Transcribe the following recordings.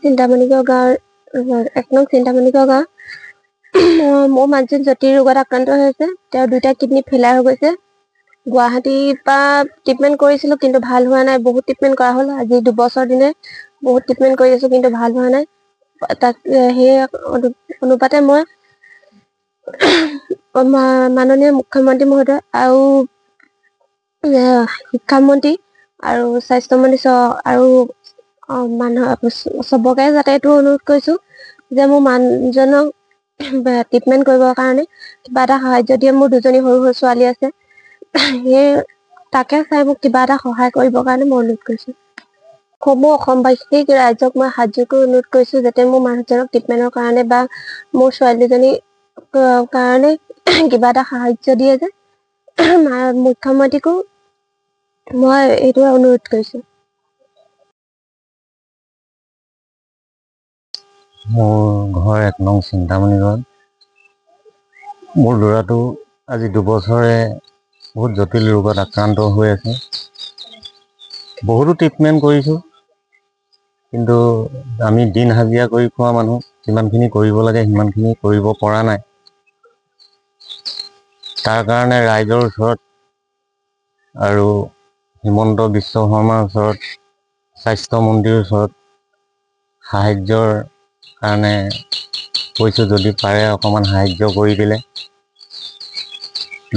চিন্তামণিগড় গাঁৱৰ ১ নং চিন্তামণিগড় গাঁও মোৰ মানুহজন জটিল ৰোগত আক্ৰান্ত হৈছে। তেওঁৰ 2টা কিডনি ফেইলাৰ হৈ গৈছে। গুৱাহাটীৰ পৰা ট্ৰিটমেণ্ট কৰিছিলোঁ, কিন্তু ভাল হোৱা নাই। বহুত ট্ৰিটমেণ্ট কৰা হ'ল। আজি 2 বছৰ দিনে বহুত ট্ৰিটমেণ্ট কৰি আছোঁ, কিন্তু ভাল হোৱা নাই। তাক সেই অনুপাতে মই মাননীয় মুখ্যমন্ত্ৰী মহোদয় আৰু শিক্ষামন্ত্ৰী আৰু স্বাস্থ্যমন্ত্ৰী আৰু মানুহ চবকে যাতে এইটো অনুৰোধ কৰিছোঁ যে মোৰ মানুহজনক ট্ৰিটমেণ্ট কৰিবৰ কাৰণে কিবা এটা সাহাৰ্য দিয়ে। মোৰ 2জনী সৰু সৰু ছোৱালী আছে, সেই তাকে চাই মোক কিবা এটা সহায় কৰিবৰ কাৰণে মই অনুৰোধ কৰিছোঁ। সমূহ অসমবাসীক ৰাইজক মই হাত জোৰ কৰি অনুৰোধ কৰিছোঁ যাতে মোৰ মানুহজনক ট্ৰিটমেণ্টৰ কাৰণে বা মোৰ ছোৱালীজনীৰ কাৰণে কিবা এটা সাহাৰ্য দিয়ে যে মুখ্যমন্ত্ৰীকো মই এইটো অনুৰোধ কৰিছোঁ। মোৰ ঘৰ 1 নং চিন্তামণিগড়। মোৰ ল'ৰাটো আজি 2 বছৰে বহুত জটিল ৰোগত আক্ৰান্ত হৈ আছে। বহুতো ট্ৰিটমেণ্ট কৰিছোঁ, কিন্তু আমি দিন হাজিৰা কৰি খোৱা মানুহ, যিমানখিনি কৰিব লাগে সিমানখিনি কৰিব পৰা নাই। তাৰ কাৰণে ৰাইজৰ ওচৰত আৰু হিমন্ত বিশ্ব শৰ্মাৰ ওচৰত, স্বাস্থ্যমন্ত্ৰীৰ ওচৰত সাহাৰ্যৰ কাৰণে কৈছোঁ, যদি পাৰে অকণমান সাহাৰ্য কৰি দিলে।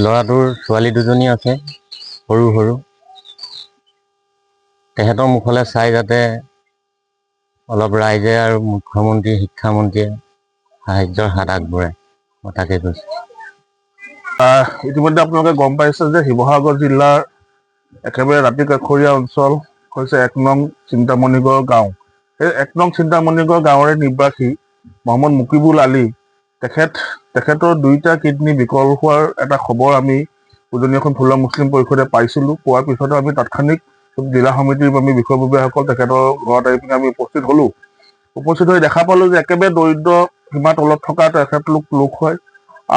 ল'ৰাটোৰ ছোৱালী 2জনী আছে, সৰু সৰু। তেহেঁতৰ মুখলৈ চাই যাতে অলপ ৰাইজে আৰু মুখ্যমন্ত্ৰী, শিক্ষামন্ত্ৰীয়ে সাহাৰ্যৰ হাত আগবঢ়ায়, মই তাকে কৈছোঁ। ইতিমধ্যে আপোনালোকে গম পাইছে যে শিৱসাগৰ জিলাৰ একেবাৰে দাঁতিকাষৰীয়া অঞ্চল হৈছে 1 নং চিন্তামণিগড় গাঁও। এই 1 নং চিন্তামণিগড় গাঁৱৰে নিবাসী মহম্মদ মুকিবুল আলী, তেখেতৰ 2টা কিডনি বিকল হোৱাৰ এটা খবৰ আমি উজনি অসম থলুৱা মুছলিম পৰিষদে পাইছিলোঁ। পোৱাৰ পিছতে আমি তাৎক্ষণিক জিলা সমিতিৰ আমি বিষয়ববীয়াসকল তেখেতৰ ঘৰত আহি পিনে আমি উপস্থিত হ'লোঁ। উপস্থিত হৈ দেখা পালোঁ যে একেবাৰে দৰিদ্ৰ সীমাৰ তলত থকা লোক হয়,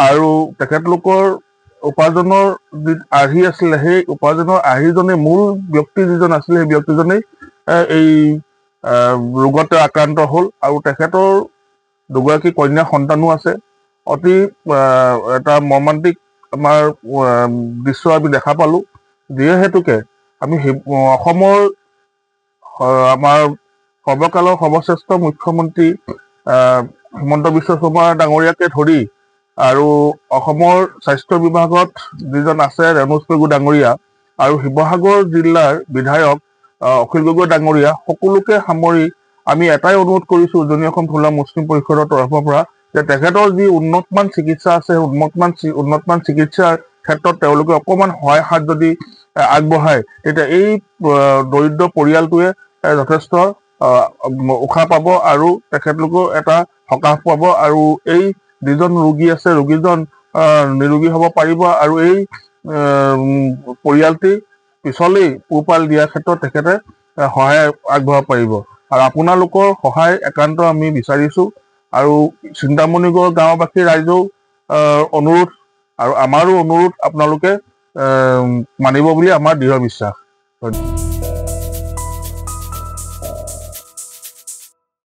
আৰু তেখেতলোকৰ উপাৰ্জনৰ যি আৰ্হি আছিলে, সেই উপাৰ্জনৰ আৰ্হিজনে মূল ব্যক্তি যিজন আছিলে, সেই ব্যক্তিজনেই এই ৰোগত আক্ৰান্ত হ'ল। আৰু তেখেতৰ 2গৰাকী কন্যা সন্তানো আছে। অতি এটা মৰ্মান্তিক আমাৰ দৃশ্য আমি দেখা পালোঁ, যিহেতুকে আমি অসমৰ আমাৰ সৰ্বকালৰ সৰ্বশ্ৰেষ্ঠ মুখ্যমন্ত্ৰী হিমন্ত বিশ্ব শৰ্মা ডাঙৰীয়াকে ধৰি আৰু অসমৰ স্বাস্থ্য বিভাগত যিজন আছে ৰণোজ পেগু ডাঙৰীয়া, আৰু শিৱসাগৰ জিলাৰ বিধায়ক অখিল গগৈ ডাঙৰীয়া, সকলোকে সামৰি আমি এটাই অনুৰোধ কৰিছোঁ উজনি অসম থলুৱা মুছলিম পৰিষদৰ তৰফৰ পৰা যে তেখেতৰ যি উন্নতমান চিকিৎসা আছে, উন্নতমান চিকিৎসাৰ ক্ষেত্ৰত তেওঁলোকে অকণমান সহায় হাত যদি আগবঢ়ায়, তেতিয়া এই দৰিদ্ৰ পৰিয়ালটোৱে যথেষ্ট উশাহ পাব আৰু তেখেতলোকেও এটা সকাহ পাব, আৰু এই যিজন ৰোগী আছে, ৰোগীজন নিৰোগী হ'ব পাৰিব, আৰু এই পৰিয়ালটি পিছলৈ পোহপাল দিয়াৰ ক্ষেত্ৰত তেখেতে সহায় আগবঢ়াব পাৰিব। আৰু আপোনালোকৰ সহায় একান্ত আমি বিচাৰিছোঁ, আৰু চিন্তামণিগড় গাঁওবাসী ৰাইজেও অনুৰোধ আৰু আমাৰো অনুৰোধ আপোনালোকে মানিব বুলি আমাৰ দৃঢ় বিশ্বাস। ধন্যবাদ।